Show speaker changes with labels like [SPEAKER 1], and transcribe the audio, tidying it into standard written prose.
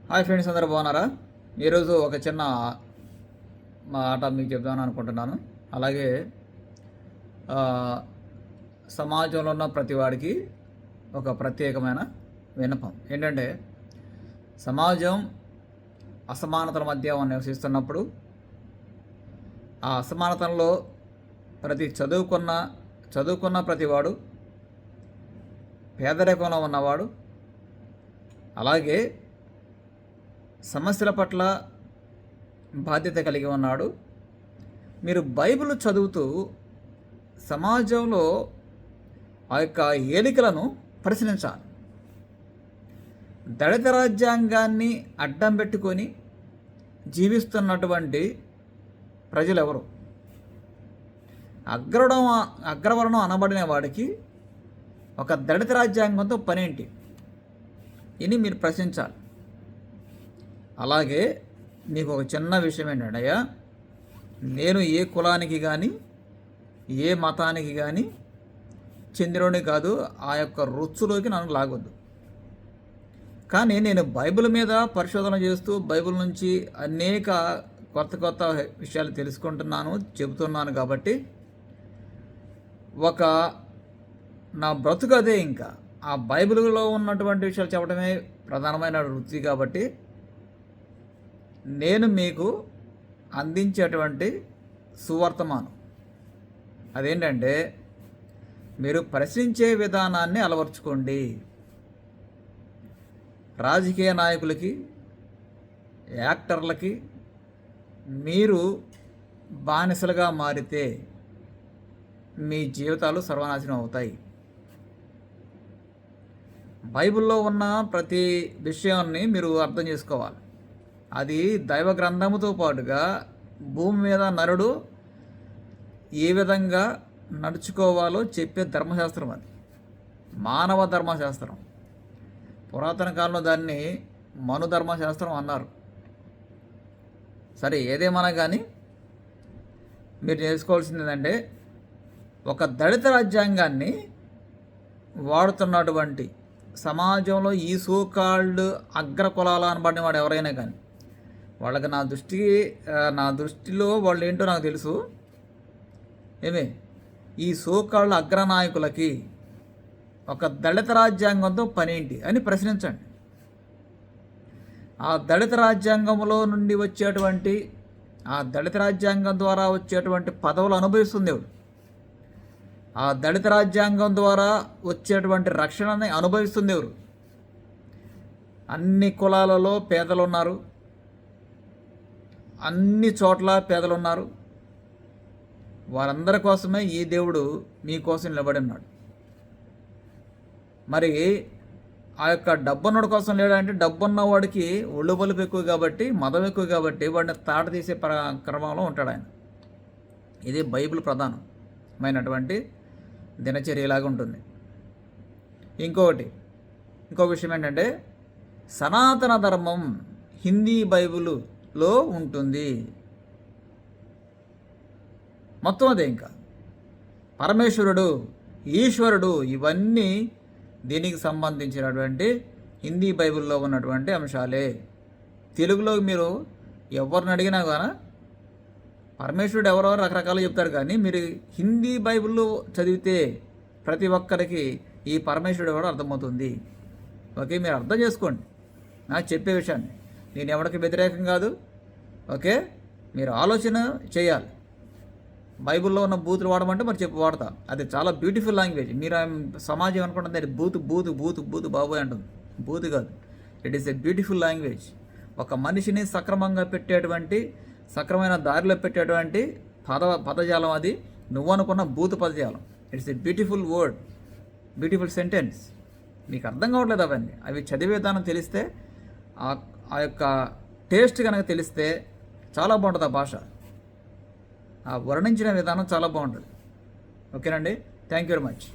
[SPEAKER 1] Hi friends, అందరూ బాగున్నారా? ఈరోజు ఒక చిన్న మాట మీకు చెప్దామని అనుకుంటున్నాను. అలాగే ఆ, సమాజంలో ఉన్న ప్రతి వాడికి ఒక ప్రత్యేకమైన విన్నపం ఏంటంటే, సమాజం అసమానతల మధ్య నివసిస్తున్నప్పుడు ఆ అసమానతల్లో చదువుకున్న ప్రతివాడు, పేదరికంలో ఉన్నవాడు, అలాగే సమస్యల పట్ల బాధ్యత కలిగి ఉన్నాడు. మీరు బైబిల్ చదువుతూ సమాజంలో ఆ యొక్క ఏలికలను పరిశీలించాలి. దళిత రాజ్యాంగాన్ని అడ్డం పెట్టుకొని జీవిస్తున్నటువంటి ప్రజలు ఎవరు? అగ్రవర్ణం అనబడిన వాడికి ఒక దళిత రాజ్యాంగంతో పనేంటి అని మీరు ప్రశ్నించాలి. అలాగే మీకు ఒక చిన్న విషయం ఏంటంటే, అయ్యా, నేను ఏ కులానికి కానీ ఏ మతానికి కానీ చెందినోని కాదు. ఆ యొక్క రుచులోకి నన్ను లాగొద్దు. కానీ నేను బైబిల్ మీద పరిశోధన చేస్తూ బైబిల్ నుంచి అనేక కొత్త విషయాలు తెలుసుకుంటున్నాను, చెబుతున్నాను. కాబట్టి నా బ్రతుకు అదే. ఇంకా ఆ బైబిల్లో ఉన్నటువంటి విషయాలు చెప్పడమే ప్రధానమైన వృత్తి. కాబట్టి నేను మీకు అందించేటువంటి సువర్తమానం అదేంటంటే, మీరు ప్రశ్నించే విధానాన్ని అలవర్చుకోండి. రాజకీయ నాయకులకి, యాక్టర్లకి మీరు బానిసలుగా మారితే మీ జీవితాలు సర్వనాశనం అవుతాయి. బైబిల్లో ఉన్న ప్రతి విషయాన్ని మీరు అర్థం చేసుకోవాలి. అది దైవ గ్రంథముతో పాటుగా భూమి మీద నరుడు ఏ విధంగా నడుచుకోవాలో చెప్పే ధర్మశాస్త్రం. అది మానవ ధర్మశాస్త్రం. పురాతన కాలంలో దాన్ని మను ధర్మశాస్త్రం అన్నారు. సరే, ఏదేమన్నా కానీ మీరు నేర్చుకోవాల్సింది ఏంటంటే, ఒక దళిత రాజ్యాంగాన్ని వాడుతున్నటువంటి సమాజంలో ఈ సోకాల్డ్ అగ్ర కులాల అనబడిన వాడు ఎవరైనా కానీ, వాళ్ళకి నా దృష్టిలో వాళ్ళు ఏంటో నాకు తెలుసు. ఈ సోకాళ్ళ అగ్రనాయకులకి ఒక దళిత రాజ్యాంగంతో పనేంటి అని ప్రశ్నించండి. ఆ దళిత రాజ్యాంగంలో నుండి ఆ దళిత రాజ్యాంగం ద్వారా వచ్చేటువంటి పదవులు అనుభవిస్తుంది ఎవరు? ఆ దళిత రాజ్యాంగం ద్వారా వచ్చేటువంటి రక్షణని అనుభవిస్తుంది ఎవరు? అన్ని కులాలలో పేదలు ఉన్నారు, అన్ని చోట్ల పేదలు ఉన్నారు. వారందరి కోసమే ఈ దేవుడు మీకోసం నిలబడి ఉన్నాడు. మరి ఆ యొక్క డబ్బున్నోడి కోసం లేడంటే, డబ్బున్న వాడికి ఒళ్ళు బలుపు ఎక్కువ కాబట్టి, మదం ఎక్కువ కాబట్టి వాడిని తాట తీసే క్రమంలో ఉంటాడు ఆయన. ఇది బైబిల్ ప్రధానమైనటువంటి దినచర్యలాగా ఉంటుంది. ఇంకో విషయం ఏంటంటే, సనాతన ధర్మం హిందీ బైబిల్లో ఉంటుంది. మొత్తం అదే. ఇంకా పరమేశ్వరుడు, ఈశ్వరుడు, ఇవన్నీ దీనికి సంబంధించినటువంటి హిందీ బైబిల్లో ఉన్నటువంటి అంశాలే. తెలుగులో మీరు ఎవరిని అడిగినా కానీ పరమేశ్వరుడు ఎవరో రకరకాలు చెప్తారు. కానీ మీరు హిందీ బైబిల్లో చదివితే ప్రతి ఒక్కరికి ఈ పరమేశ్వరుడు ఎవరో అర్థమవుతుంది. ఓకే, మీరు అర్థం చేసుకోండి నాకు చెప్పే విషయాన్ని. నేను ఎవరికి వ్యతిరేకం కాదు. ఓకే, మీరు ఆలోచన చేయాలి. బైబిల్లో ఉన్న బూతులు వాడమంటే మరి వాడతా. అది చాలా బ్యూటిఫుల్ లాంగ్వేజ్. మీరు సమాజం అనుకుంటుంది అది బూతు బాబోయ్ అంటుంది. బూతు కాదు, it is a beautiful language. ఒక మనిషిని సక్రమైన దారిలో పెట్టేటువంటి పదజాలం అది. నువ్వు అనుకున్న బూతు పదజాలం. It's a beautiful word, beautiful sentence. మీకు అర్థం కావట్లేదు అవన్నీ. అవి చదివే విధానం తెలిస్తే, ఆ యొక్క టేస్ట్ కనుక తెలిస్తే చాలా బాగుంటుంది. ఆ భాష, ఆ వర్ణించిన విధానం చాలా బాగుంటుంది. ఓకేనండి, థ్యాంక్ యూ వెరీ మచ్.